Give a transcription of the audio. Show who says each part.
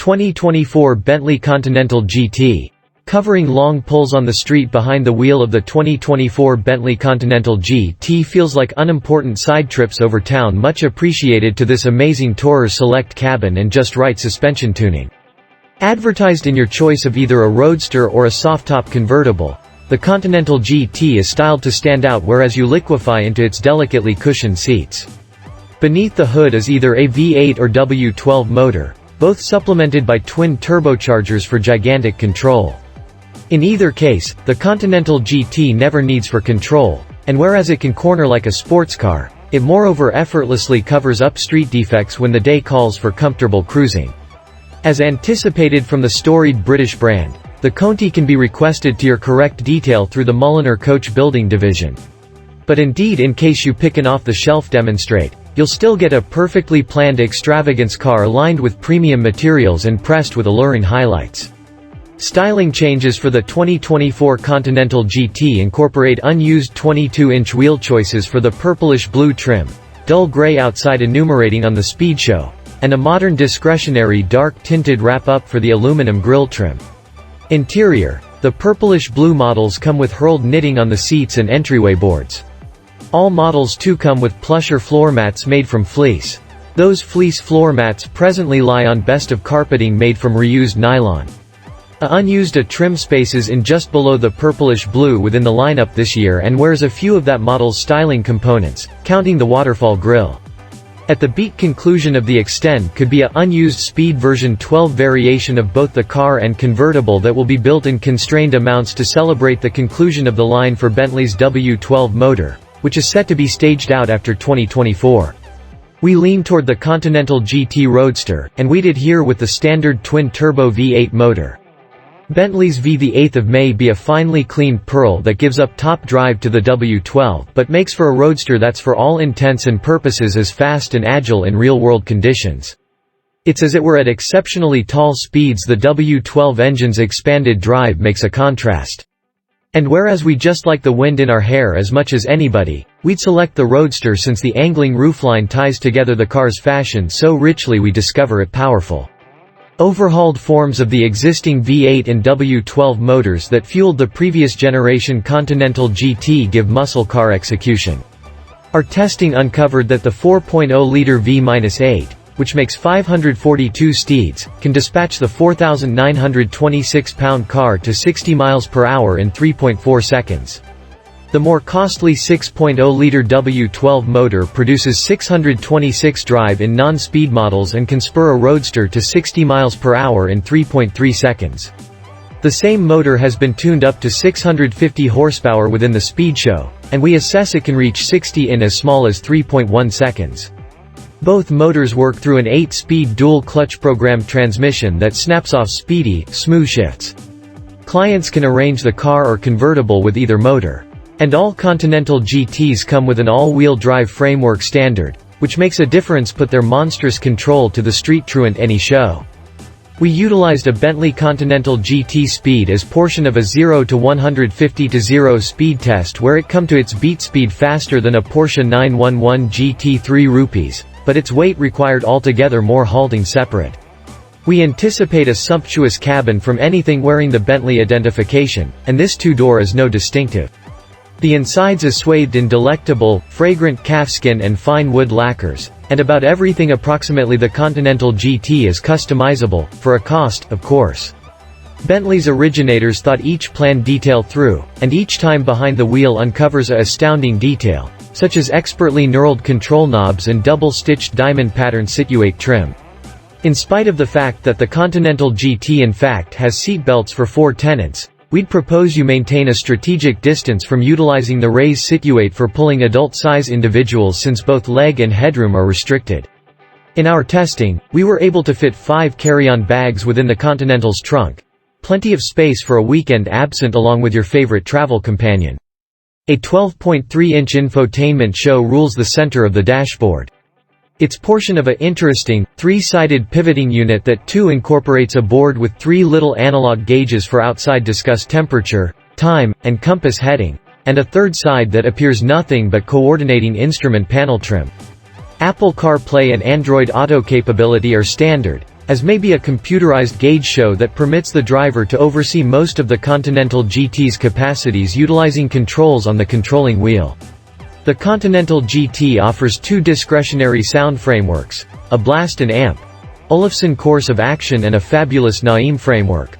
Speaker 1: 2024 Bentley Continental GT. Covering long pulls on the street behind the wheel of the 2024 Bentley Continental GT feels like unimportant side trips over town, much appreciated to this amazing tourer select cabin and just right suspension tuning. Advertised in your choice of either a roadster or a soft-top convertible, the Continental GT is styled to stand out whereas you liquefy into its delicately cushioned seats. Beneath the hood is either a V8 or W12 motor, both supplemented by twin turbochargers for gigantic control. In either case, the Continental GT never needs for control, and whereas it can corner like a sports car, it moreover effortlessly covers up street defects when the day calls for comfortable cruising. As anticipated from the storied British brand, the Conti can be requested to your correct detail through the Mulliner Coach Building Division. But indeed, in case you pick an off-the-shelf demonstrate, you'll still get a perfectly planned extravagance car lined with premium materials and pressed with alluring highlights. Styling changes for the 2024 Continental GT incorporate unused 22-inch wheel choices for the purplish-blue trim, dull gray outside enumerating on the speed show, and a modern discretionary dark-tinted wrap-up for the aluminum grille trim. Interior: the purplish-blue models come with hurled knitting on the seats and entryway boards. All models too come with plusher floor mats made from fleece. Those fleece floor mats presently lie on best of carpeting made from reused nylon. Unused trim spaces in just below the purplish blue within the lineup this year and wears a few of that model's styling components, counting the waterfall grille. At the beat conclusion of the Extend could be a unused Speed version 12 variation of both the car and convertible that will be built in constrained amounts to celebrate the conclusion of the line for Bentley's W12 motor, which is set to be staged out after 2024. We lean toward the Continental GT Roadster, and we'd adhere with the standard twin-turbo V8 motor. Bentley's V. The 8th of May be a finely cleaned pearl that gives up top drive to the W12 but makes for a roadster that's for all intents and purposes as fast and agile in real-world conditions. It's as it were at exceptionally tall speeds. The W12 engine's expanded drive makes a contrast. And whereas we just like the wind in our hair as much as anybody, we'd select the Roadster since the angling roofline ties together the car's fashion so richly we discover it powerful. Overhauled forms of the existing V8 and W12 motors that fueled the previous generation Continental GT give muscle car execution. Our testing uncovered that the 4.0-liter V-8, which makes 542 steeds, can dispatch the 4,926-pound car to 60 miles per hour in 3.4 seconds. The more costly 6.0-liter W12 motor produces 626 drive in non-speed models and can spur a roadster to 60 miles per hour in 3.3 seconds. The same motor has been tuned up to 650 horsepower within the speed show, and we assess it can reach 60 in as small as 3.1 seconds. Both motors work through an 8-speed dual-clutch program transmission that snaps off speedy, smooth shifts. Clients can arrange the car or convertible with either motor. And all Continental GTs come with an all-wheel drive framework standard, which makes a difference. Put their monstrous control to the street truant any show. We utilized a Bentley Continental GT Speed as portion of a 0 to 150 to 0 speed test where it come to its beat speed faster than a Porsche 911 GT3 rupees, but its weight required altogether more halting separate. We anticipate a sumptuous cabin from anything wearing the Bentley identification, and this two-door is no distinctive. The insides is swathed in delectable, fragrant calfskin and fine wood lacquers, and about everything approximately the Continental GT is customizable, for a cost, of course. Bentley's originators thought each plan detail through, and each time behind the wheel uncovers a astounding detail, such as expertly knurled control knobs and double-stitched diamond pattern situate trim. In spite of the fact that the Continental GT in fact has seat belts for 4 tenants, we'd propose you maintain a strategic distance from utilizing the raised situate for pulling adult-size individuals since both leg and headroom are restricted. In our testing, we were able to fit 5 carry-on bags within the Continental's trunk. Plenty of space for a weekend absent along with your favorite travel companion. A 12.3-inch infotainment show rules the center of the dashboard. It's portion of a interesting, 3-sided pivoting unit that too incorporates a board with 3 little analog gauges for outside discuss temperature, time, and compass heading, and a third side that appears nothing but coordinating instrument panel trim. Apple CarPlay and Android Auto capability are standard, as may be a computerized gauge show that permits the driver to oversee most of the Continental GT's capacities utilizing controls on the controlling wheel. The Continental GT offers two discretionary sound frameworks, a blast and amp, Olufsen course of action and a fabulous Naim framework.